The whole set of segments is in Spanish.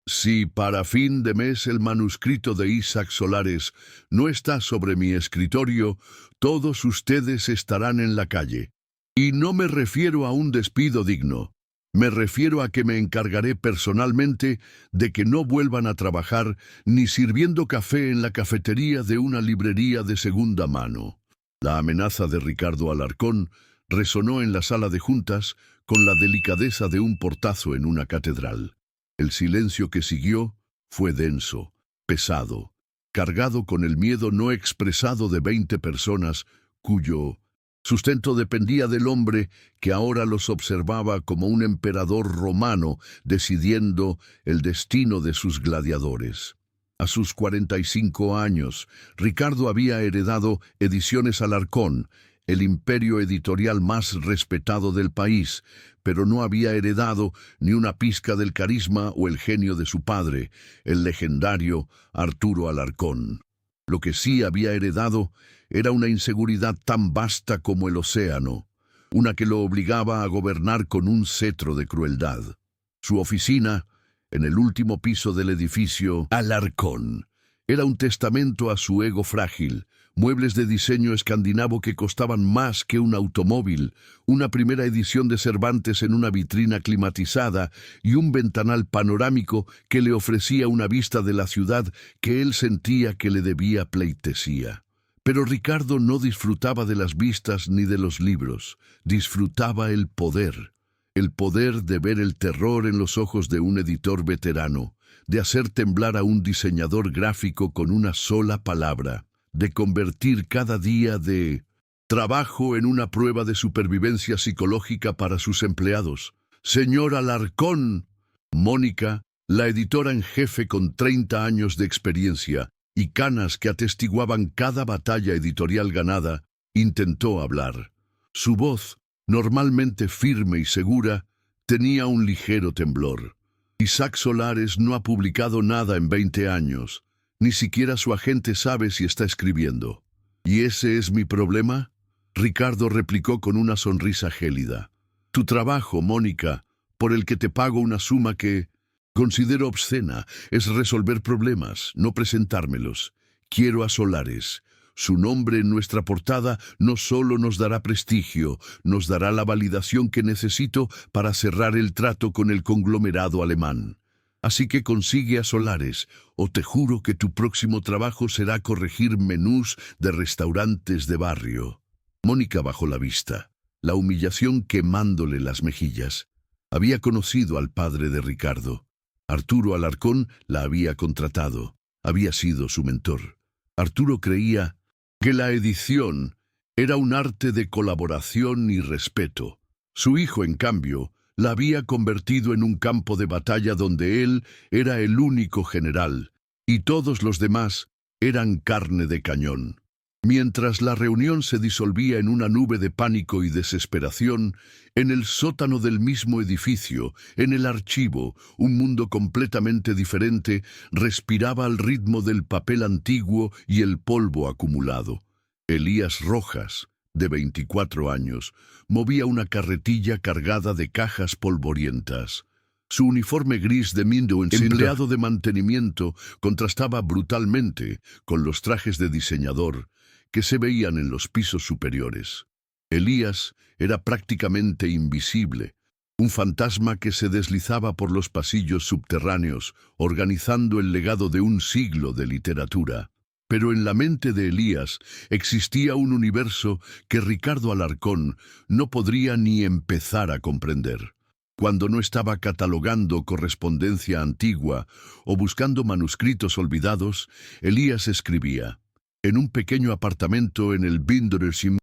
Si para fin de mes el manuscrito de Isaac Solares no está sobre mi escritorio, todos ustedes estarán en la calle. Y no me refiero a un despido digno. Me refiero a que me encargaré personalmente de que no vuelvan a trabajar ni sirviendo café en la cafetería de una librería de segunda mano. La amenaza de Ricardo Alarcón resonó en la sala de juntas con la delicadeza de un portazo en una catedral. El silencio que siguió fue denso, pesado, cargado con el miedo no expresado de 20 personas cuyo sustento dependía del hombre que ahora los observaba como un emperador romano decidiendo el destino de sus gladiadores. A sus 45 años, Ricardo había heredado Ediciones Alarcón, el imperio editorial más respetado del país, pero no había heredado ni una pizca del carisma o el genio de su padre, el legendario Arturo Alarcón. Lo que sí había heredado era una inseguridad tan vasta como el océano, una que lo obligaba a gobernar con un cetro de crueldad. Su oficina, en el último piso del edificio Alarcón, era un testamento a su ego frágil, muebles de diseño escandinavo que costaban más que un automóvil, una primera edición de Cervantes en una vitrina climatizada y un ventanal panorámico que le ofrecía una vista de la ciudad que él sentía que le debía pleitesía. Pero Ricardo no disfrutaba de las vistas ni de los libros, disfrutaba el poder de ver el terror en los ojos de un editor veterano, de hacer temblar a un diseñador gráfico con una sola palabra, de convertir cada día de trabajo en una prueba de supervivencia psicológica para sus empleados. Señor Alarcón, Mónica, la editora en jefe con 30 años de experiencia y canas que atestiguaban cada batalla editorial ganada, intentó hablar. Su voz, normalmente firme y segura, tenía un ligero temblor. Isaac Solares no ha publicado nada en 20 años. Ni siquiera su agente sabe si está escribiendo. ¿Y ese es mi problema? Ricardo replicó con una sonrisa gélida. Tu trabajo, Mónica, por el que te pago una suma que considero obscena, es resolver problemas, no presentármelos. Quiero a Solares. Su nombre en nuestra portada no solo nos dará prestigio, nos dará la validación que necesito para cerrar el trato con el conglomerado alemán. Así que consigue a Solares, o te juro que tu próximo trabajo será corregir menús de restaurantes de barrio. Mónica bajó la vista, la humillación quemándole las mejillas. Había conocido al padre de Ricardo. Arturo Alarcón la había contratado, había sido su mentor. Arturo creía que la edición era un arte de colaboración y respeto. Su hijo, en cambio, la había convertido en un campo de batalla donde él era el único general, y todos los demás eran carne de cañón. Mientras la reunión se disolvía en una nube de pánico y desesperación, en el sótano del mismo edificio, en el archivo, un mundo completamente diferente respiraba al ritmo del papel antiguo y el polvo acumulado. Elías Rojas, de 24 años, movía una carretilla cargada de cajas polvorientas. Su uniforme gris de empleado de mantenimiento contrastaba brutalmente con los trajes de diseñador que se veían en los pisos superiores. Elías era prácticamente invisible, un fantasma que se deslizaba por los pasillos subterráneos, organizando el legado de un siglo de literatura. Pero en la mente de Elías existía un universo que Ricardo Alarcón no podría ni empezar a comprender. Cuando no estaba catalogando correspondencia antigua o buscando manuscritos olvidados, Elías escribía. En un pequeño apartamento en el Bindersheim,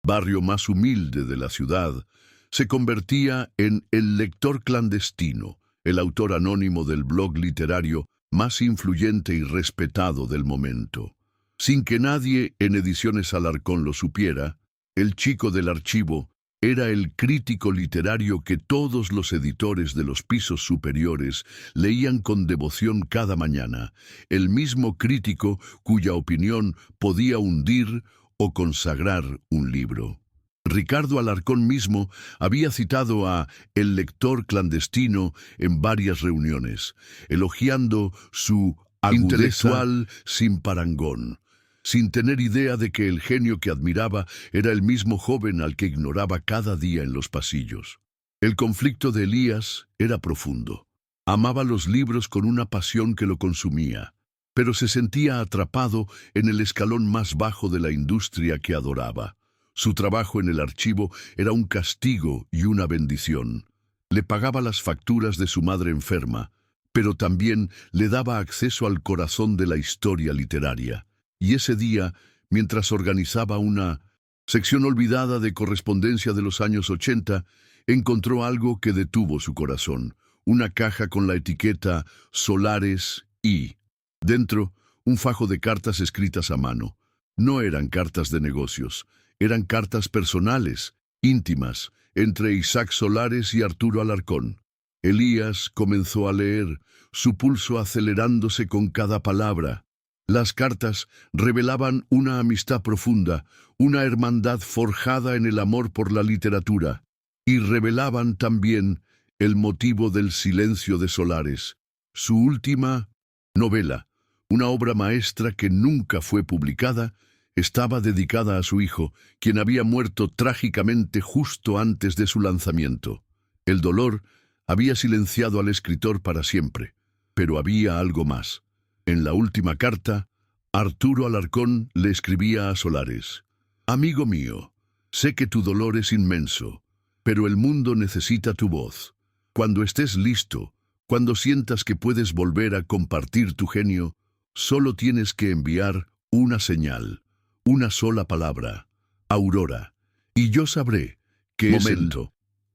barrio más humilde de la ciudad, se convertía en el lector clandestino, el autor anónimo del blog literario más influyente y respetado del momento. Sin que nadie en Ediciones Alarcón lo supiera, el chico del archivo era el crítico literario que todos los editores de los pisos superiores leían con devoción cada mañana, el mismo crítico cuya opinión podía hundir o consagrar un libro. Ricardo Alarcón mismo había citado a El lector clandestino en varias reuniones, elogiando su agudeza intelectual sin parangón, sin tener idea de que el genio que admiraba era el mismo joven al que ignoraba cada día en los pasillos. El conflicto de Elías era profundo. Amaba los libros con una pasión que lo consumía, pero se sentía atrapado en el escalón más bajo de la industria que adoraba. Su trabajo en el archivo era un castigo y una bendición. Le pagaba las facturas de su madre enferma, pero también le daba acceso al corazón de la historia literaria. Y ese día, mientras organizaba una sección olvidada de correspondencia de los años 80, encontró algo que detuvo su corazón, una caja con la etiqueta Solares y, dentro, un fajo de cartas escritas a mano. No eran cartas de negocios, eran cartas personales, íntimas, entre Isaac Solares y Arturo Alarcón. Elías comenzó a leer, su pulso acelerándose con cada palabra. Las cartas revelaban una amistad profunda, una hermandad forjada en el amor por la literatura, y revelaban también el motivo del silencio de Solares, su última novela, una obra maestra que nunca fue publicada. Estaba dedicada a su hijo, quien había muerto trágicamente justo antes de su lanzamiento. El dolor había silenciado al escritor para siempre, pero había algo más. En la última carta, Arturo Alarcón le escribía a Solares: «Amigo mío, sé que tu dolor es inmenso, pero el mundo necesita tu voz. Cuando estés listo, cuando sientas que puedes volver a compartir tu genio, solo tienes que enviar una señal. Una sola palabra, Aurora, y yo sabré que es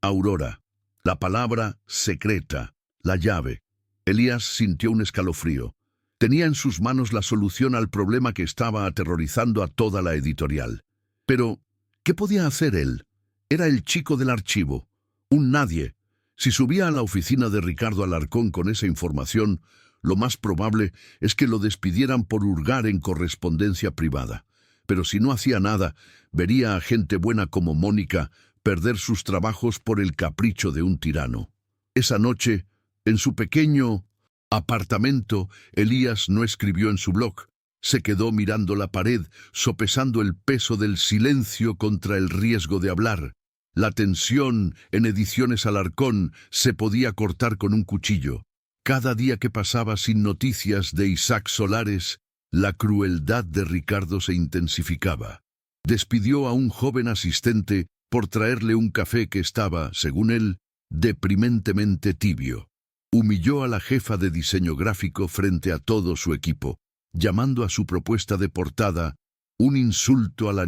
Aurora, la palabra secreta, la llave». Elías sintió un escalofrío. Tenía en sus manos la solución al problema que estaba aterrorizando a toda la editorial. Pero, ¿qué podía hacer él? Era el chico del archivo, un nadie. Si subía a la oficina de Ricardo Alarcón con esa información, lo más probable es que lo despidieran por hurgar en correspondencia privada. Pero si no hacía nada, vería a gente buena como Mónica perder sus trabajos por el capricho de un tirano. Esa noche, en su pequeño apartamento, Elías no escribió en su blog. Se quedó mirando la pared, sopesando el peso del silencio contra el riesgo de hablar. La tensión en Ediciones Alarcón se podía cortar con un cuchillo. Cada día que pasaba sin noticias de Isaac Solares, la crueldad de Ricardo se intensificaba. Despidió a un joven asistente por traerle un café que estaba, según él, deprimentemente tibio. Humilló a la jefa de diseño gráfico frente a todo su equipo, llamando a su propuesta de portada un insulto a la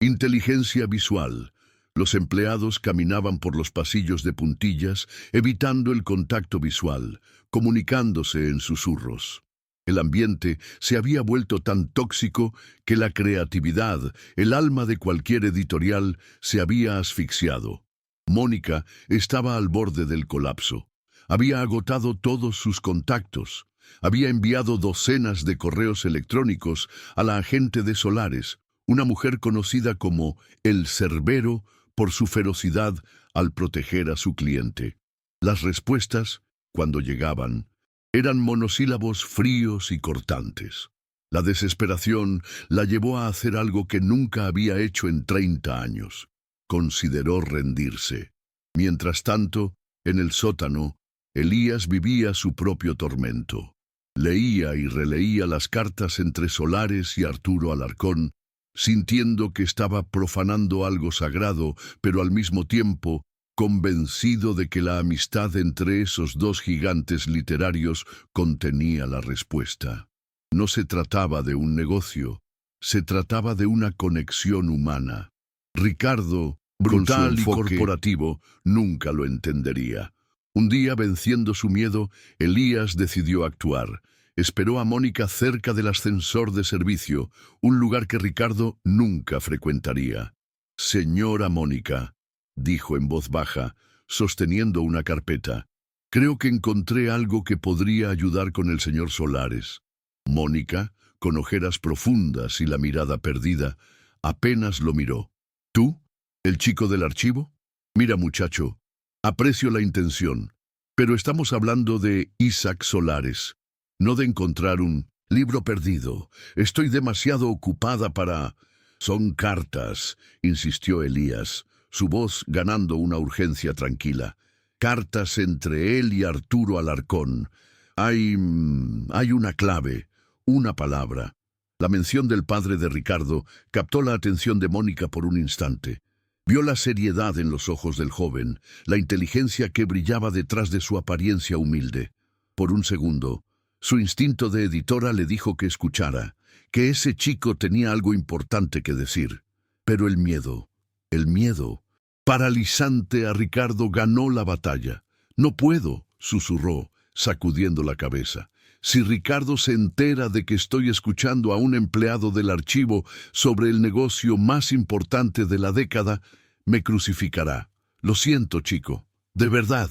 inteligencia visual. Los empleados caminaban por los pasillos de puntillas, evitando el contacto visual, comunicándose en susurros. El ambiente se había vuelto tan tóxico que la creatividad, el alma de cualquier editorial, se había asfixiado. Mónica estaba al borde del colapso. Había agotado todos sus contactos. Había enviado docenas de correos electrónicos a la agente de Solares, una mujer conocida como el Cerbero por su ferocidad al proteger a su cliente. Las respuestas, cuando llegaban, eran monosílabos fríos y cortantes. La desesperación la llevó a hacer algo que nunca había hecho en 30 años. Consideró rendirse. Mientras tanto, en el sótano, Elías vivía su propio tormento. Leía y releía las cartas entre Solares y Arturo Alarcón, sintiendo que estaba profanando algo sagrado, pero al mismo tiempo convencido de que la amistad entre esos dos gigantes literarios contenía la respuesta. No se trataba de un negocio, se trataba de una conexión humana. Ricardo, brutal y corporativo, nunca lo entendería. Un día, venciendo su miedo, Elías decidió actuar. Esperó a Mónica cerca del ascensor de servicio, un lugar que Ricardo nunca frecuentaría. «Señora Mónica», dijo en voz baja, sosteniendo una carpeta, «creo que encontré algo que podría ayudar con el señor Solares». Mónica, con ojeras profundas y la mirada perdida, apenas lo miró. «¿Tú?». ¿El chico del archivo? Mira, muchacho, aprecio la intención, pero estamos hablando de Isaac Solares, no de encontrar un libro perdido. Estoy demasiado ocupada para... Son cartas, insistió Elías, su voz ganando una urgencia tranquila. Cartas entre él y Arturo Alarcón. Hay una clave, una palabra. La mención del padre de Ricardo captó la atención de Mónica por un instante. Vio la seriedad en los ojos del joven, la inteligencia que brillaba detrás de su apariencia humilde. Por un segundo, su instinto de editora le dijo que escuchara, que ese chico tenía algo importante que decir. Pero el miedo, paralizante a Ricardo, ganó la batalla. No puedo, susurró, sacudiendo la cabeza. Si Ricardo se entera de que estoy escuchando a un empleado del archivo sobre el negocio más importante de la década, me crucificará. Lo siento, chico. De verdad.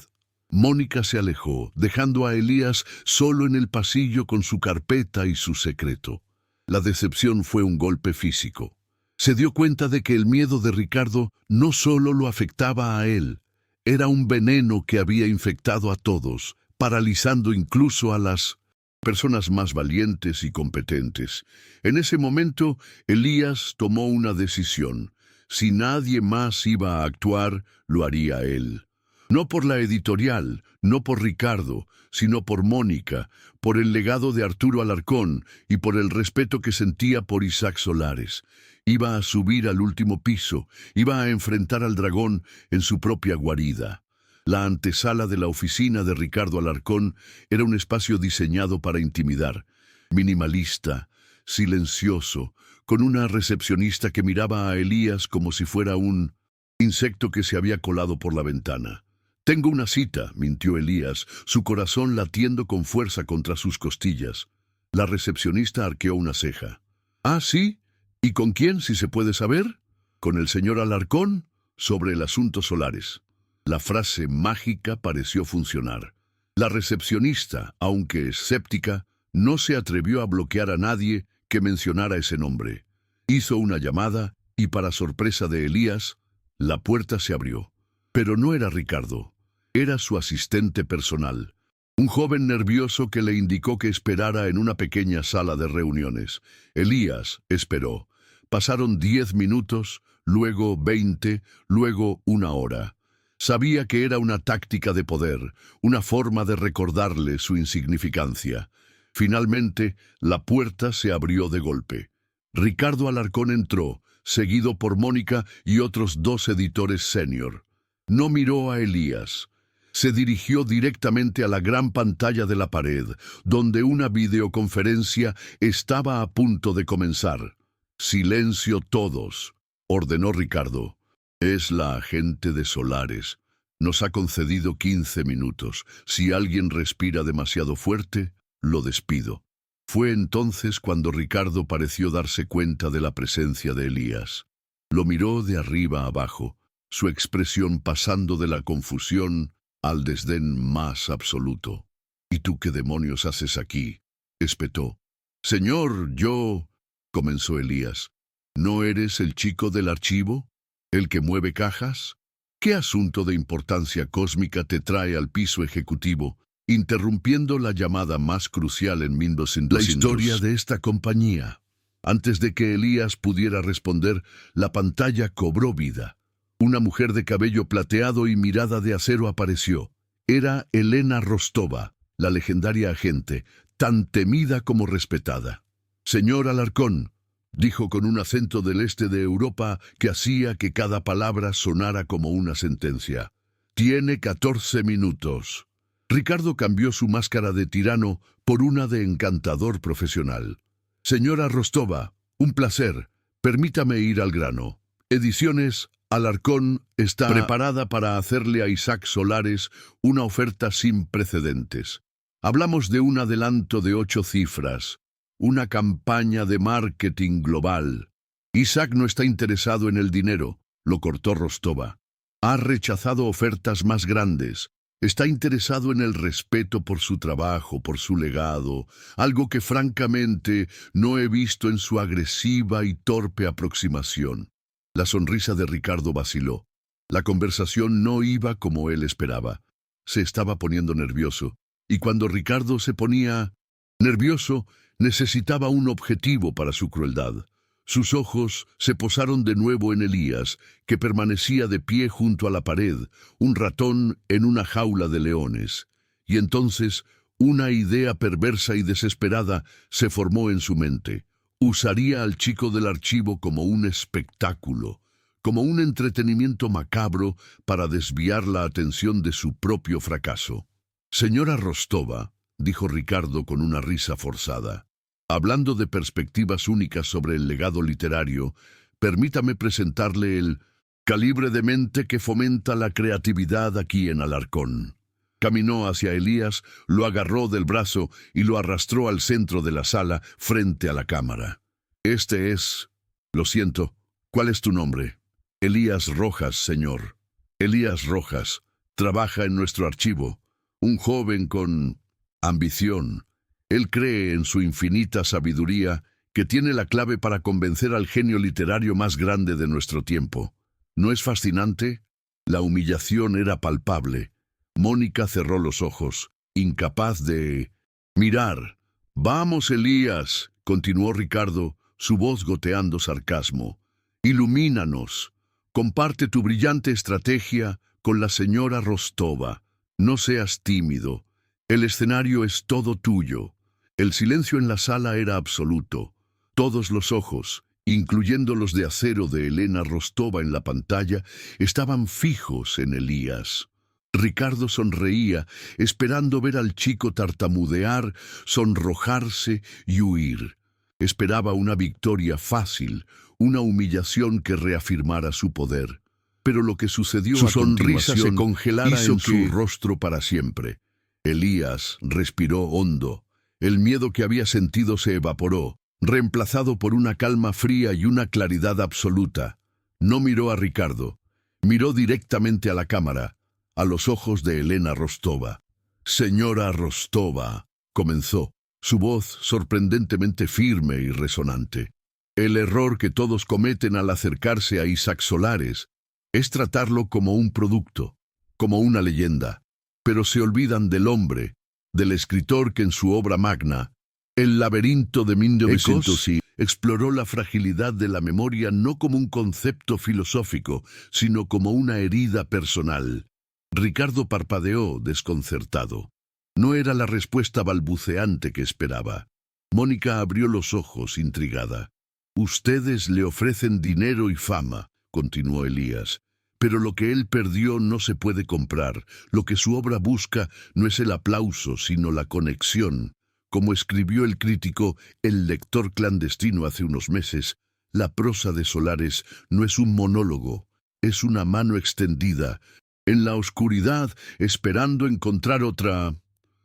Mónica se alejó, dejando a Elías solo en el pasillo con su carpeta y su secreto. La decepción fue un golpe físico. Se dio cuenta de que el miedo de Ricardo no solo lo afectaba a él, era un veneno que había infectado a todos, paralizando incluso a las personas más valientes y competentes. En ese momento, Elías tomó una decisión. Si nadie más iba a actuar, lo haría él. No por la editorial, no por Ricardo, sino por Mónica, por el legado de Arturo Alarcón y por el respeto que sentía por Isaac Solares. Iba a subir al último piso, iba a enfrentar al dragón en su propia guarida. La antesala de la oficina de Ricardo Alarcón era un espacio diseñado para intimidar, minimalista, silencioso, con una recepcionista que miraba a Elías como si fuera un insecto que se había colado por la ventana. «Tengo una cita», mintió Elías, su corazón latiendo con fuerza contra sus costillas. La recepcionista arqueó una ceja. «¿Ah, sí? ¿Y con quién, si se puede saber?» «Con el señor Alarcón, sobre el asunto Solares». La frase mágica pareció funcionar. La recepcionista, aunque escéptica, no se atrevió a bloquear a nadie que mencionara ese nombre. Hizo una llamada y, para sorpresa de Elías, la puerta se abrió. Pero no era Ricardo. Era su asistente personal, un joven nervioso que le indicó que esperara en una pequeña sala de reuniones. Elías esperó. Pasaron 10 minutos, luego 20, luego 1 hora. Sabía que era una táctica de poder, una forma de recordarle su insignificancia. Finalmente, la puerta se abrió de golpe. Ricardo Alarcón entró, seguido por Mónica y otros 2 editores senior. No miró a Elías. Se dirigió directamente a la gran pantalla de la pared, donde una videoconferencia estaba a punto de comenzar. «Silencio todos», ordenó Ricardo. «Es la agente de Solares. Nos ha concedido 15 minutos. Si alguien respira demasiado fuerte, lo despido». Fue entonces cuando Ricardo pareció darse cuenta de la presencia de Elías. Lo miró de arriba a abajo, su expresión pasando de la confusión al desdén más absoluto. «¿Y tú qué demonios haces aquí?», espetó. «Señor, yo...», comenzó Elías. «¿No eres el chico del archivo? ¿El que mueve cajas? ¿Qué asunto de importancia cósmica te trae al piso ejecutivo, interrumpiendo la llamada más crucial en 1900? La historia de esta compañía». Antes de que Elías pudiera responder, la pantalla cobró vida. Una mujer de cabello plateado y mirada de acero apareció. Era Elena Rostova, la legendaria agente, tan temida como respetada. «Señor Alarcón», dijo con un acento del este de Europa que hacía que cada palabra sonara como una sentencia. «Tiene 14 minutos». Ricardo cambió su máscara de tirano por una de encantador profesional. «Señora Rostova, un placer. Permítame ir al grano. Ediciones Alarcón está preparada para hacerle a Isaac Solares una oferta sin precedentes. Hablamos de un adelanto de 8 cifras, una campaña de marketing global. Isaac no está interesado en el dinero», lo cortó Rostova. «Ha rechazado ofertas más grandes. Está interesado en el respeto por su trabajo, por su legado, algo que francamente no he visto en su agresiva y torpe aproximación». La sonrisa de Ricardo vaciló. La conversación no iba como él esperaba. Se estaba poniendo nervioso, y cuando Ricardo se ponía nervioso, necesitaba un objetivo para su crueldad. Sus ojos se posaron de nuevo en Elías, que permanecía de pie junto a la pared, un ratón en una jaula de leones. Y entonces, una idea perversa y desesperada se formó en su mente. Usaría al chico del archivo como un espectáculo, como un entretenimiento macabro para desviar la atención de su propio fracaso. Señora Rostova, dijo Ricardo con una risa forzada, hablando de perspectivas únicas sobre el legado literario, permítame presentarle el calibre de mente que fomenta la creatividad aquí en Alarcón. Caminó hacia Elías, lo agarró del brazo y lo arrastró al centro de la sala, frente a la cámara. Este es... Lo siento. ¿Cuál es tu nombre? Elías Rojas, señor. Elías Rojas. Trabaja en nuestro archivo. Un joven con ambición. Él cree en su infinita sabiduría que tiene la clave para convencer al genio literario más grande de nuestro tiempo. ¿No es fascinante? La humillación era palpable. Mónica cerró los ojos, incapaz de mirar. «Vamos, Elías», continuó Ricardo, su voz goteando sarcasmo. «Ilumínanos. Comparte tu brillante estrategia con la señora Rostova. No seas tímido. El escenario es todo tuyo». El silencio en la sala era absoluto. Todos los ojos, incluyendo los de acero de Elena Rostova en la pantalla, estaban fijos en Elías. Ricardo sonreía, esperando ver al chico tartamudear, sonrojarse y huir. Esperaba una victoria fácil, una humillación que reafirmara su poder. Pero lo que sucedió a continuación, su sonrisa se congelara en su rostro para siempre. Elías respiró hondo. El miedo que había sentido se evaporó, reemplazado por una calma fría y una claridad absoluta. No miró a Ricardo, miró directamente a la cámara, a los ojos de Elena Rostova. «Señora Rostova», comenzó, su voz sorprendentemente firme y resonante. «El error que todos cometen al acercarse a Isaac Solares es tratarlo como un producto, como una leyenda, pero se olvidan del hombre, del escritor que en su obra magna, El laberinto de 1900, exploró la fragilidad de la memoria no como un concepto filosófico, sino como una herida personal». Ricardo parpadeó, desconcertado. No era la respuesta balbuceante que esperaba. Mónica abrió los ojos, intrigada. «Ustedes le ofrecen dinero y fama», continuó Elías. «Pero lo que él perdió no se puede comprar. Lo que su obra busca no es el aplauso, sino la conexión. Como escribió el crítico El lector clandestino hace unos meses, la prosa de Solares no es un monólogo, es una mano extendida, en la oscuridad, esperando encontrar otra».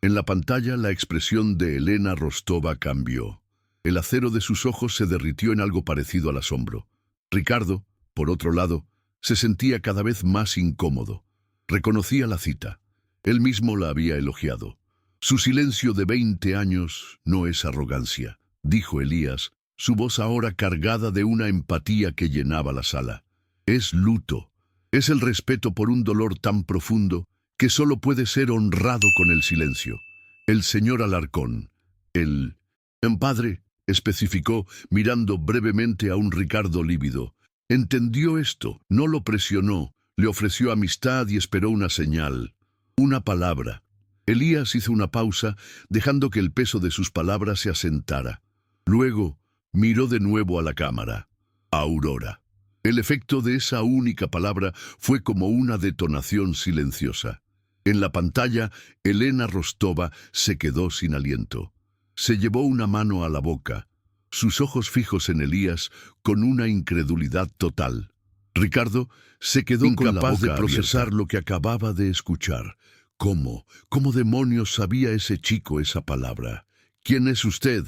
En la pantalla, la expresión de Elena Rostova cambió. El acero de sus ojos se derritió en algo parecido al asombro. Ricardo, por otro lado, se sentía cada vez más incómodo. Reconocía la cita. Él mismo la había elogiado. «Su silencio de 20 años no es arrogancia», dijo Elías, su voz ahora cargada de una empatía que llenaba la sala. «Es luto. Es el respeto por un dolor tan profundo que solo puede ser honrado con el silencio. El señor Alarcón, el padre», especificó, mirando brevemente a un Ricardo lívido, entendió esto, no lo presionó, le ofreció amistad y esperó una señal, una palabra. Elías hizo una pausa, dejando que el peso de sus palabras se asentara. Luego miró de nuevo a la cámara. Aurora. El efecto de esa única palabra fue como una detonación silenciosa. En la pantalla, Elena Rostova se quedó sin aliento. Se llevó una mano a la boca, sus ojos fijos en Elías con una incredulidad total. Ricardo se quedó incapaz de procesar lo que acababa de escuchar. ¿Cómo demonios sabía ese chico esa palabra? «¿Quién es usted?»,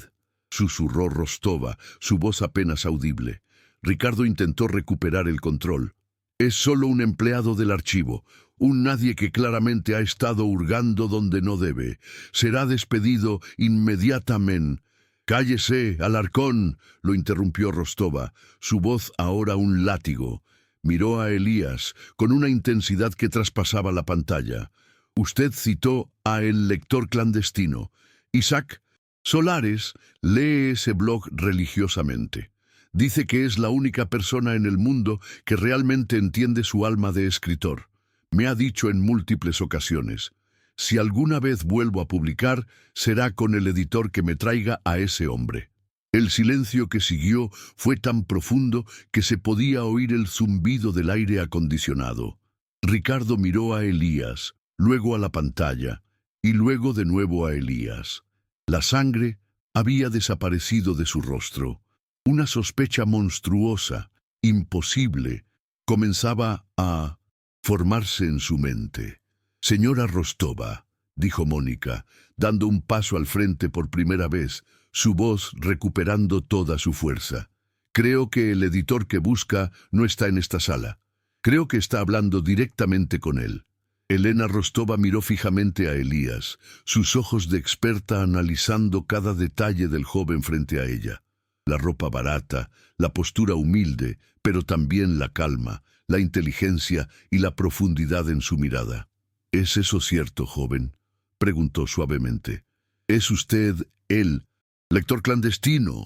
susurró Rostova, su voz apenas audible. Ricardo intentó recuperar el control. «Es solo un empleado del archivo, un nadie que claramente ha estado hurgando donde no debe. Será despedido inmediatamente». «Cállese, Alarcón», lo interrumpió Rostova, su voz ahora un látigo. Miró a Elías con una intensidad que traspasaba la pantalla. «Usted citó a El Lector Clandestino. Isaac Solares lee ese blog religiosamente. Dice que es la única persona en el mundo que realmente entiende su alma de escritor. Me ha dicho en múltiples ocasiones: si alguna vez vuelvo a publicar, será con el editor que me traiga a ese hombre». El silencio que siguió fue tan profundo que se podía oír el zumbido del aire acondicionado. Ricardo miró a Elías, luego a la pantalla, y luego de nuevo a Elías. La sangre había desaparecido de su rostro. Una sospecha monstruosa, imposible, comenzaba a formarse en su mente. «Señora Rostova», dijo Mónica, dando un paso al frente por primera vez, su voz recuperando toda su fuerza. «Creo que el editor que busca no está en esta sala. Creo que está hablando directamente con él». Elena Rostova miró fijamente a Elías, sus ojos de experta analizando cada detalle del joven frente a ella. La ropa barata, la postura humilde, pero también la calma, la inteligencia y la profundidad en su mirada. «¿Es eso cierto, joven?», preguntó suavemente. «¿Es usted el lector clandestino?»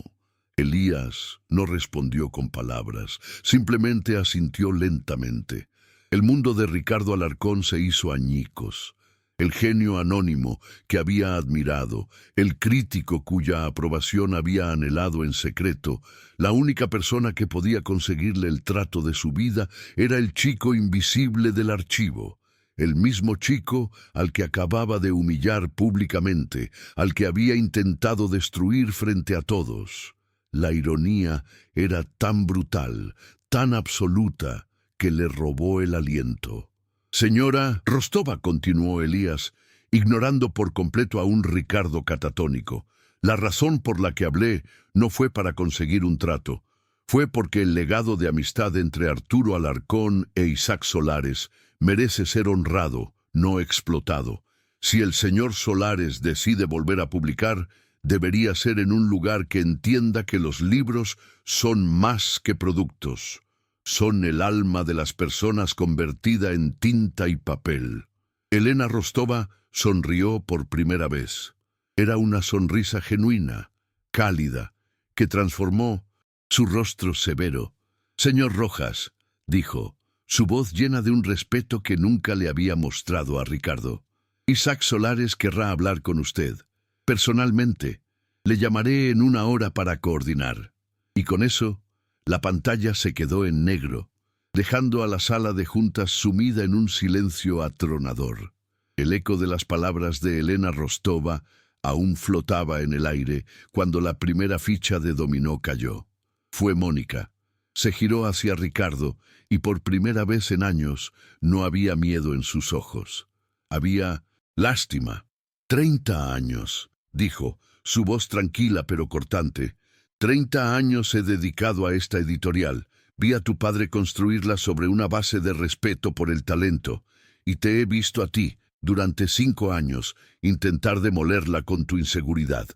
Elías no respondió con palabras, simplemente asintió lentamente. El mundo de Ricardo Alarcón se hizo añicos. El genio anónimo que había admirado, el crítico cuya aprobación había anhelado en secreto, la única persona que podía conseguirle el trato de su vida era el chico invisible del archivo. El mismo chico al que acababa de humillar públicamente, al que había intentado destruir frente a todos. La ironía era tan brutal, tan absoluta, que le robó el aliento. «Señora Rostova», continuó Elías, ignorando por completo a un Ricardo catatónico, «la razón por la que hablé no fue para conseguir un trato. Fue porque el legado de amistad entre Arturo Alarcón e Isaac Solares merece ser honrado, no explotado. Si el señor Solares decide volver a publicar, debería ser en un lugar que entienda que los libros son más que productos. Son el alma de las personas convertida en tinta y papel». Elena Rostova sonrió por primera vez. Era una sonrisa genuina, cálida, que transformó su rostro severo. «Señor Rojas», dijo, su voz llena de un respeto que nunca le había mostrado a Ricardo, «Isaac Solares querrá hablar con usted. Personalmente, le llamaré en 1 hora para coordinar». Y con eso, la pantalla se quedó en negro, dejando a la sala de juntas sumida en un silencio atronador. El eco de las palabras de Elena Rostova aún flotaba en el aire cuando la primera ficha de dominó cayó. Fue Mónica. Se giró hacia Ricardo y por primera vez en años no había miedo en sus ojos. Había lástima. 30 años, dijo, su voz tranquila pero cortante. 30 años he dedicado a esta editorial. Vi a tu padre construirla sobre una base de respeto por el talento, y te he visto a ti, durante 5 años, intentar demolerla con tu inseguridad.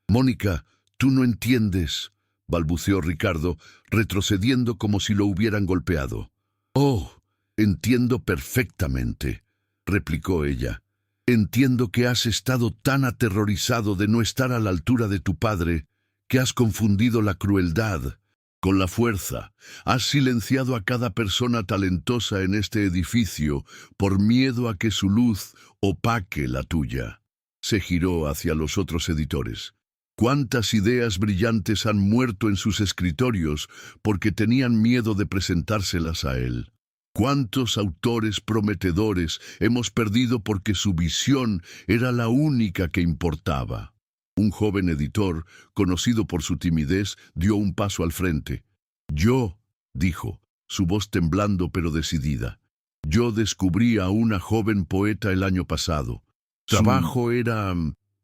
Mónica, tú no entiendes, balbuceó Ricardo, retrocediendo como si lo hubieran golpeado. Oh, entiendo perfectamente, replicó ella. Entiendo que has estado tan aterrorizado de no estar a la altura de tu padre, que has confundido la crueldad con la fuerza. Has silenciado a cada persona talentosa en este edificio por miedo a que su luz opaque la tuya. Se giró hacia los otros editores. ¿Cuántas ideas brillantes han muerto en sus escritorios porque tenían miedo de presentárselas a él? ¿Cuántos autores prometedores hemos perdido porque su visión era la única que importaba? Un joven editor, conocido por su timidez, dio un paso al frente. «Yo», dijo, su voz temblando pero decidida, «yo descubrí a una joven poeta el año pasado. Su trabajo era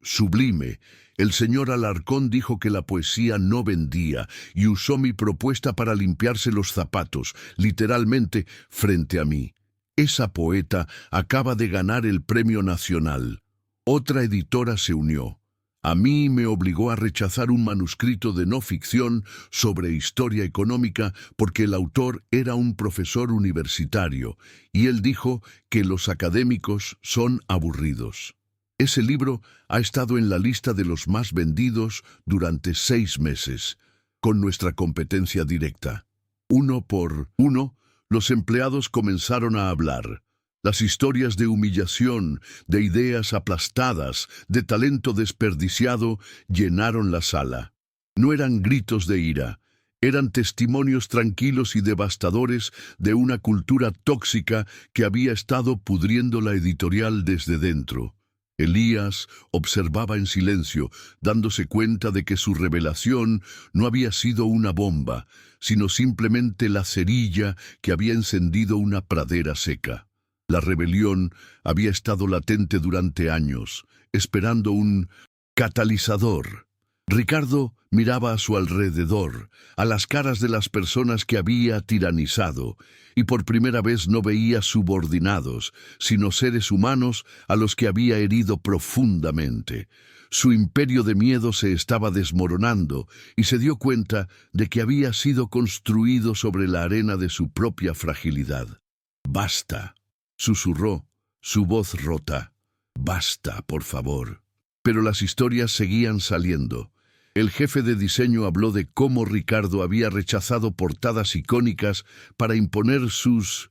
sublime. El señor Alarcón dijo que la poesía no vendía y usó mi propuesta para limpiarse los zapatos, literalmente, frente a mí. Esa poeta acaba de ganar el premio nacional». Otra editora se unió. A mí me obligó a rechazar un manuscrito de no ficción sobre historia económica porque el autor era un profesor universitario y él dijo que los académicos son aburridos. Ese libro ha estado en la lista de los más vendidos durante 6 meses, con nuestra competencia directa. Uno por uno, los empleados comenzaron a hablar. Las historias de humillación, de ideas aplastadas, de talento desperdiciado, llenaron la sala. No eran gritos de ira, eran testimonios tranquilos y devastadores de una cultura tóxica que había estado pudriendo la editorial desde dentro. Elías observaba en silencio, dándose cuenta de que su revelación no había sido una bomba, sino simplemente la cerilla que había encendido una pradera seca. La rebelión había estado latente durante años, esperando un catalizador. Ricardo miraba a su alrededor, a las caras de las personas que había tiranizado, y por primera vez no veía subordinados, sino seres humanos a los que había herido profundamente. Su imperio de miedo se estaba desmoronando y se dio cuenta de que había sido construido sobre la arena de su propia fragilidad. «Basta», susurró, su voz rota. «Basta, por favor». Pero las historias seguían saliendo. El jefe de diseño habló de cómo Ricardo había rechazado portadas icónicas para imponer sus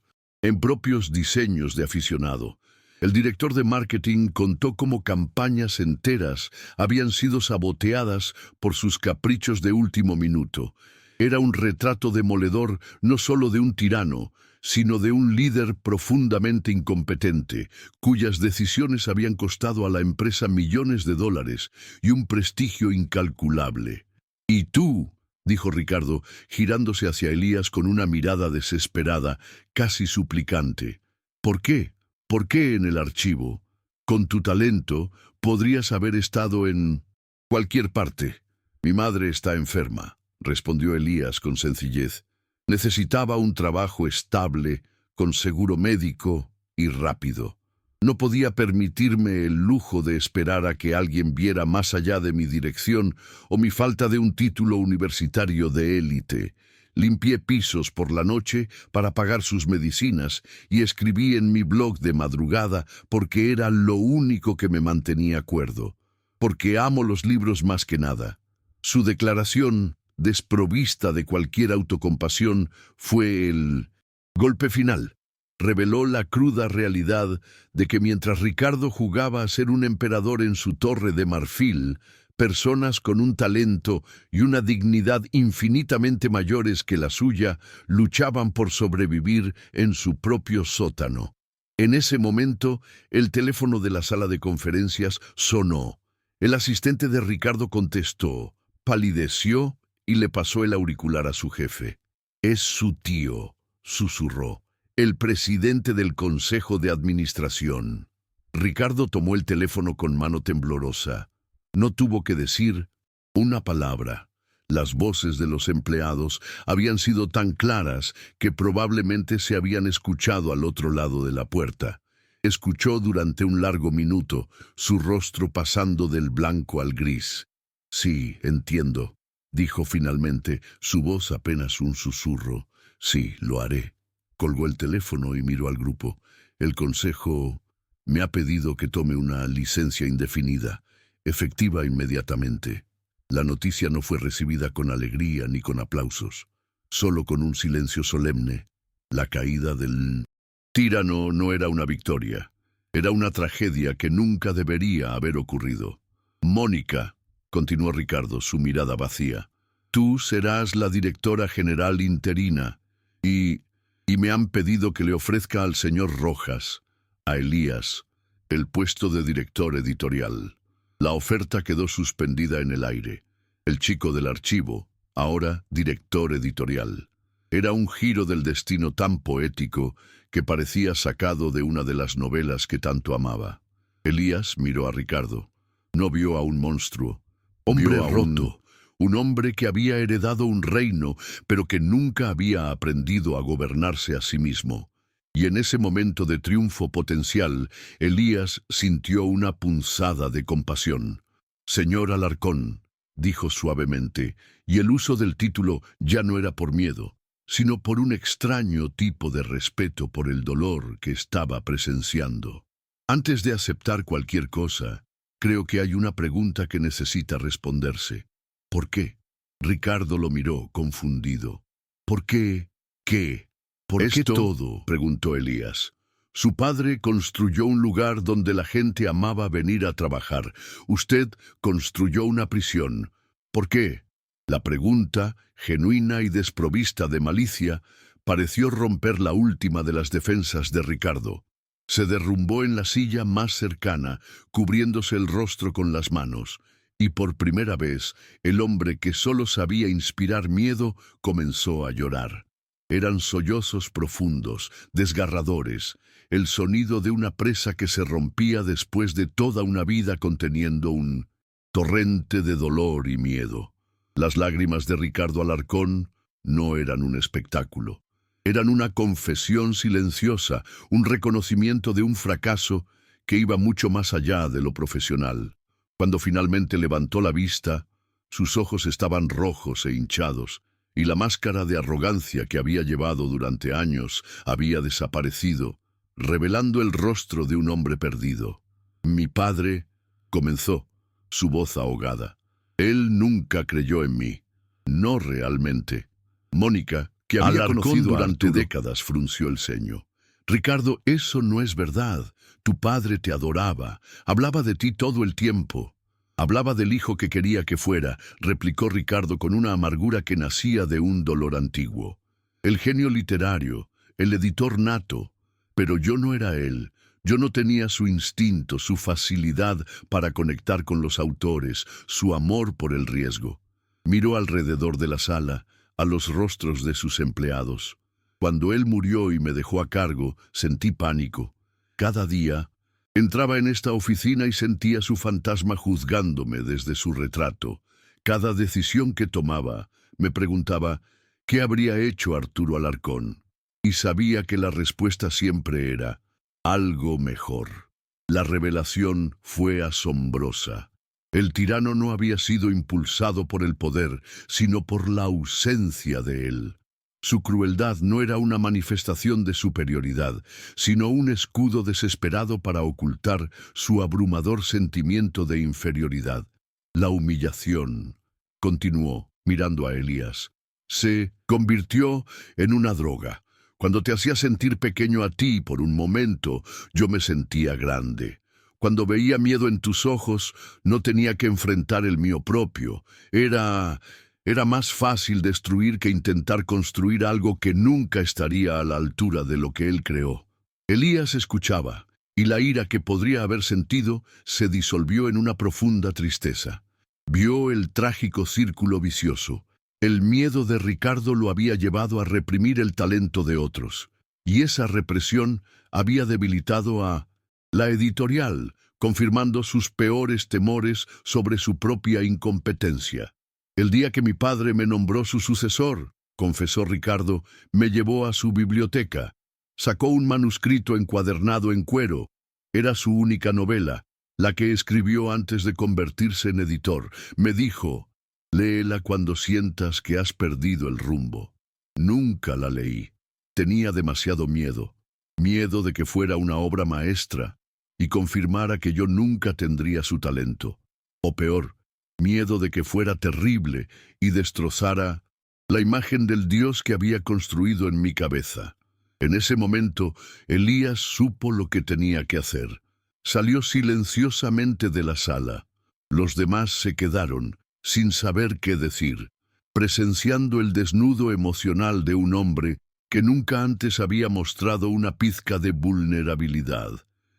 propios diseños de aficionado. El director de marketing contó cómo campañas enteras habían sido saboteadas por sus caprichos de último minuto. Era un retrato demoledor no solo de un tirano, sino de un líder profundamente incompetente, cuyas decisiones habían costado a la empresa millones de dólares y un prestigio incalculable. «¿Y tú?», dijo Ricardo, girándose hacia Elías con una mirada desesperada, casi suplicante. «¿Por qué? ¿Por qué en el archivo? Con tu talento podrías haber estado en cualquier parte». «Mi madre está enferma», respondió Elías con sencillez. Necesitaba un trabajo estable, con seguro médico y rápido. No podía permitirme el lujo de esperar a que alguien viera más allá de mi dirección o mi falta de un título universitario de élite. Limpié pisos por la noche para pagar sus medicinas y escribí en mi blog de madrugada porque era lo único que me mantenía cuerdo. Porque amo los libros más que nada. Su declaración, desprovista de cualquier autocompasión, fue el golpe final. Reveló la cruda realidad de que mientras Ricardo jugaba a ser un emperador en su torre de marfil, personas con un talento y una dignidad infinitamente mayores que la suya luchaban por sobrevivir en su propio sótano. En ese momento, el teléfono de la sala de conferencias sonó. El asistente de Ricardo contestó, palideció y le pasó el auricular a su jefe. «Es su tío», susurró, «el presidente del Consejo de Administración». Ricardo tomó el teléfono con mano temblorosa. No tuvo que decir una palabra. Las voces de los empleados habían sido tan claras que probablemente se habían escuchado al otro lado de la puerta. Escuchó durante un largo minuto, su rostro pasando del blanco al gris. «Sí, entiendo», dijo finalmente, su voz apenas un susurro. «Sí, lo haré». Colgó el teléfono y miró al grupo. «El consejo me ha pedido que tome una licencia indefinida, efectiva inmediatamente». La noticia no fue recibida con alegría ni con aplausos, solo con un silencio solemne. La caída del tirano no era una victoria, era una tragedia que nunca debería haber ocurrido. «Mónica», continuó Ricardo, su mirada vacía, «tú serás la directora general interina y me han pedido que le ofrezca al señor Rojas, a Elías, el puesto de director editorial». La oferta quedó suspendida en el aire. El chico del archivo, ahora director editorial. Era un giro del destino tan poético que parecía sacado de una de las novelas que tanto amaba. Elías miró a Ricardo. No vio a un monstruo. Hombre roto, un hombre que había heredado un reino, pero que nunca había aprendido a gobernarse a sí mismo. Y en ese momento de triunfo potencial, Elías sintió una punzada de compasión. Señor Alarcón, dijo suavemente, y el uso del título ya no era por miedo, sino por un extraño tipo de respeto por el dolor que estaba presenciando. Antes de aceptar cualquier cosa, creo que hay una pregunta que necesita responderse. ¿Por qué? Ricardo lo miró, confundido. ¿Por qué? ¿Qué? ¿Por qué todo? Preguntó Elías. Su padre construyó un lugar donde la gente amaba venir a trabajar. Usted construyó una prisión. ¿Por qué? La pregunta, genuina y desprovista de malicia, pareció romper la última de las defensas de Ricardo. Se derrumbó en la silla más cercana, cubriéndose el rostro con las manos, y por primera vez el hombre que solo sabía inspirar miedo comenzó a llorar. Eran sollozos profundos, desgarradores, el sonido de una presa que se rompía después de toda una vida conteniendo un torrente de dolor y miedo. Las lágrimas de Ricardo Alarcón no eran un espectáculo. Eran una confesión silenciosa, un reconocimiento de un fracaso que iba mucho más allá de lo profesional. Cuando finalmente levantó la vista, sus ojos estaban rojos e hinchados, y la máscara de arrogancia que había llevado durante años había desaparecido, revelando el rostro de un hombre perdido. Mi padre, comenzó, su voz ahogada. Él nunca creyó en mí. No realmente. Mónica, que había conocido durante décadas, frunció el ceño. Ricardo, eso no es verdad. Tu padre te adoraba. Hablaba de ti todo el tiempo. Hablaba del hijo que quería que fuera, replicó Ricardo con una amargura que nacía de un dolor antiguo. El genio literario, el editor nato. Pero yo no era él. Yo no tenía su instinto, su facilidad para conectar con los autores, su amor por el riesgo. Miró alrededor de la sala, a los rostros de sus empleados. Cuando él murió y me dejó a cargo, sentí pánico. Cada día entraba en esta oficina y sentía su fantasma juzgándome desde su retrato. Cada decisión que tomaba, me preguntaba, ¿qué habría hecho Arturo Alarcón? Y sabía que la respuesta siempre era, algo mejor. La revelación fue asombrosa. El tirano no había sido impulsado por el poder, sino por la ausencia de él. Su crueldad no era una manifestación de superioridad, sino un escudo desesperado para ocultar su abrumador sentimiento de inferioridad. La humillación, continuó, mirando a Elías, se convirtió en una droga. Cuando te hacía sentir pequeño a ti por un momento, yo me sentía grande. Cuando veía miedo en tus ojos, no tenía que enfrentar el mío propio. Era más fácil destruir que intentar construir algo que nunca estaría a la altura de lo que él creó. Elías escuchaba, y la ira que podría haber sentido se disolvió en una profunda tristeza. Vio el trágico círculo vicioso. El miedo de Ricardo lo había llevado a reprimir el talento de otros, y esa represión había debilitado a la editorial, confirmando sus peores temores sobre su propia incompetencia. El día que mi padre me nombró su sucesor, confesó Ricardo, me llevó a su biblioteca. Sacó un manuscrito encuadernado en cuero. Era su única novela, la que escribió antes de convertirse en editor. Me dijo, léela cuando sientas que has perdido el rumbo. Nunca la leí. Tenía demasiado miedo. Miedo de que fuera una obra maestra y confirmara que yo nunca tendría su talento. O peor, miedo de que fuera terrible y destrozara la imagen del Dios que había construido en mi cabeza. En ese momento, Elías supo lo que tenía que hacer. Salió silenciosamente de la sala. Los demás se quedaron, sin saber qué decir, presenciando el desnudo emocional de un hombre que nunca antes había mostrado una pizca de vulnerabilidad.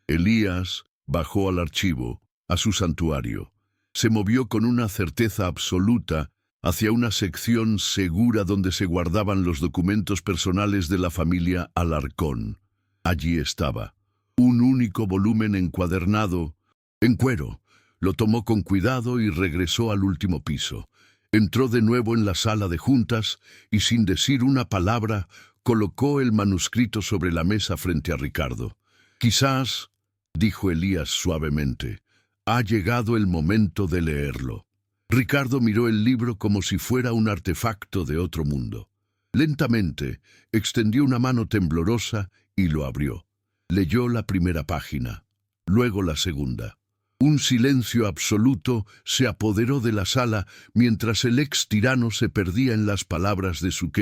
Elías bajó al archivo, a su santuario. Se movió con una certeza absoluta hacia una sección segura donde se guardaban los documentos personales de la familia Alarcón. Allí estaba, un único volumen encuadernado, en cuero. Lo tomó con cuidado y regresó al último piso. Entró de nuevo en la sala de juntas y, sin decir una palabra, colocó el manuscrito sobre la mesa frente a Ricardo. Quizás, dijo Elías suavemente, Ha llegado el momento de leerlo. Ricardo miró el libro como si fuera un artefacto de otro mundo. Lentamente, extendió una mano temblorosa y lo abrió. Leyó la primera página, luego la segunda. Un silencio absoluto se apoderó de la sala mientras el ex tirano se perdía en las palabras de su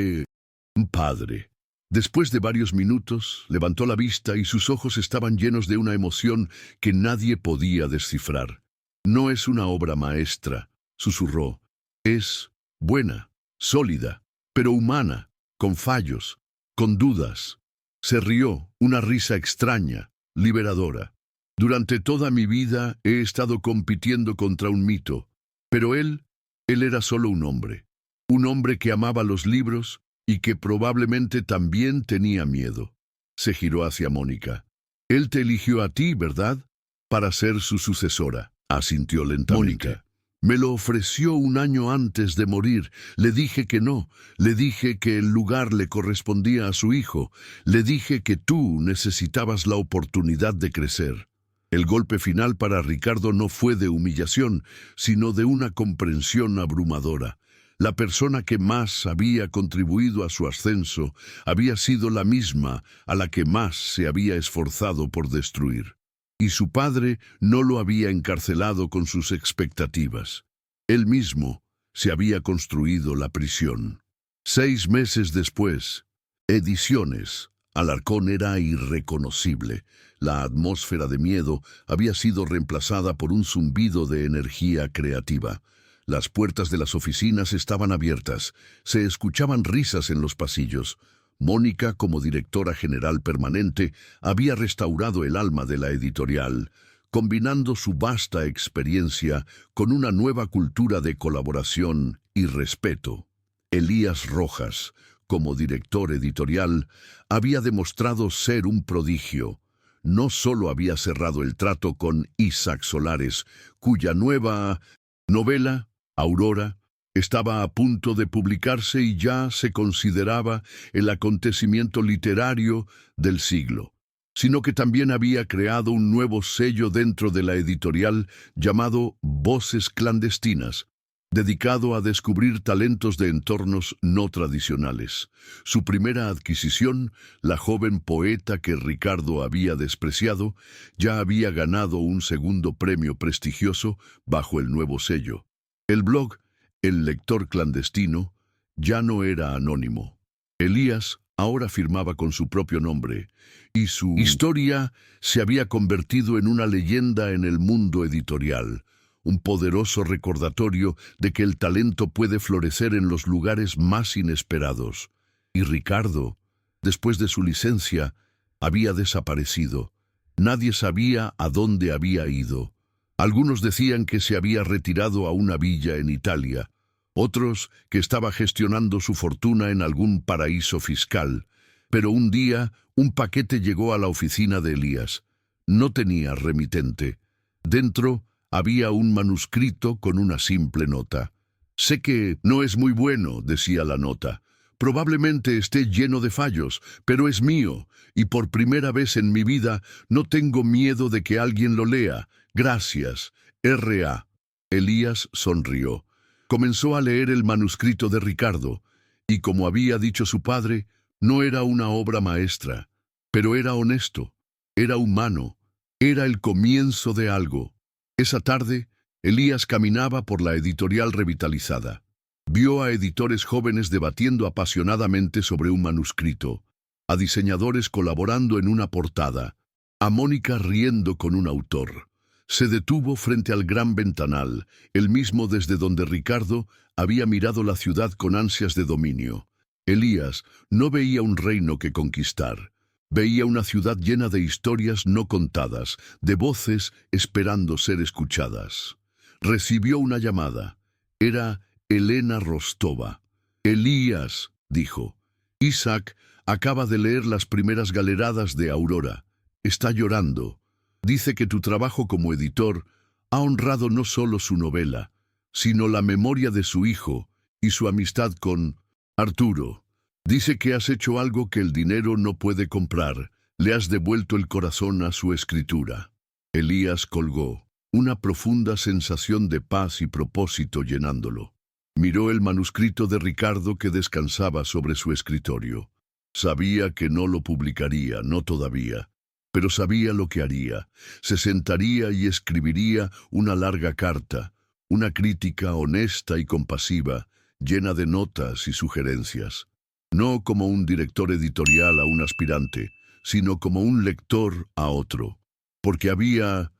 padre. Después de varios minutos, levantó la vista y sus ojos estaban llenos de una emoción que nadie podía descifrar. No es una obra maestra, susurró. Es buena, sólida, pero humana, con fallos, con dudas. Se rió, una risa extraña, liberadora. Durante toda mi vida he estado compitiendo contra un mito, pero él era solo un hombre que amaba los libros y que probablemente también tenía miedo. Se giró hacia Mónica. Él te eligió a ti, ¿verdad? Para ser su sucesora, asintió lentamente. Mónica. Me lo ofreció un año antes de morir. Le dije que no. Le dije que el lugar le correspondía a su hijo. Le dije que tú necesitabas la oportunidad de crecer. El golpe final para Ricardo no fue de humillación, sino de una comprensión abrumadora. La persona que más había contribuido a su ascenso había sido la misma a la que más se había esforzado por destruir. Y su padre no lo había encarcelado con sus expectativas. Él mismo se había construido la prisión. 6 meses después, Ediciones. Alarcón era irreconocible. La atmósfera de miedo había sido reemplazada por un zumbido de energía creativa. Las puertas de las oficinas estaban abiertas. Se escuchaban risas en los pasillos. Mónica, como directora general permanente, había restaurado el alma de la editorial, combinando su vasta experiencia con una nueva cultura de colaboración y respeto. Elías Rojas, como director editorial, había demostrado ser un prodigio. No solo había cerrado el trato con Isaac Solares, cuya nueva novela, Aurora, estaba a punto de publicarse y ya se consideraba el acontecimiento literario del siglo, sino que también había creado un nuevo sello dentro de la editorial llamado Voces Clandestinas, dedicado a descubrir talentos de entornos no tradicionales. Su primera adquisición, la joven poeta que Ricardo había despreciado, ya había ganado un segundo premio prestigioso bajo el nuevo sello. El blog, El Lector Clandestino, ya no era anónimo. Elías ahora firmaba con su propio nombre, y su historia se había convertido en una leyenda en el mundo editorial, un poderoso recordatorio de que el talento puede florecer en los lugares más inesperados. Y Ricardo, después de su licencia, había desaparecido. Nadie sabía a dónde había ido. Algunos decían que se había retirado a una villa en Italia, otros que estaba gestionando su fortuna en algún paraíso fiscal. Pero un día, un paquete llegó a la oficina de Elías. No tenía remitente. Dentro había un manuscrito con una simple nota. Sé que no es muy bueno, decía la nota. Probablemente esté lleno de fallos, pero es mío, y por primera vez en mi vida no tengo miedo de que alguien lo lea. Gracias, R.A. Elías sonrió. Comenzó a leer el manuscrito de Ricardo, y como había dicho su padre, no era una obra maestra, pero era honesto, era humano, era el comienzo de algo. Esa tarde, Elías caminaba por la editorial revitalizada. Vio a editores jóvenes debatiendo apasionadamente sobre un manuscrito, a diseñadores colaborando en una portada, a Mónica riendo con un autor. Se detuvo frente al gran ventanal, el mismo desde donde Ricardo había mirado la ciudad con ansias de dominio. Elías no veía un reino que conquistar. Veía una ciudad llena de historias no contadas, de voces esperando ser escuchadas. Recibió una llamada. Era Elena Rostova. Elías, dijo. Isaac acaba de leer las primeras galeradas de Aurora. Está llorando. Dice que tu trabajo como editor ha honrado no solo su novela, sino la memoria de su hijo y su amistad con Arturo. Dice que has hecho algo que el dinero no puede comprar. Le has devuelto el corazón a su escritura. Elías colgó. una profunda sensación de paz y propósito llenándolo. Miró el manuscrito de Ricardo que descansaba sobre su escritorio. Sabía que no lo publicaría, no todavía, pero sabía lo que haría. Se sentaría y escribiría una larga carta, una crítica honesta y compasiva, llena de notas y sugerencias. No como un director editorial a un aspirante, sino como un lector a otro, porque había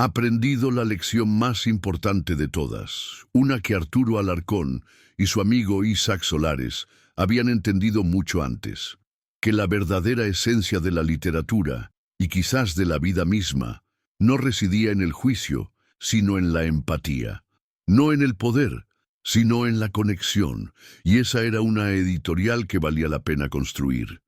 aprendido la lección más importante de todas, una que Arturo Alarcón y su amigo Isaac Solares habían entendido mucho antes, que la verdadera esencia de la literatura, y quizás de la vida misma, no residía en el juicio, sino en la empatía, no en el poder, sino en la conexión, y esa era una editorial que valía la pena construir.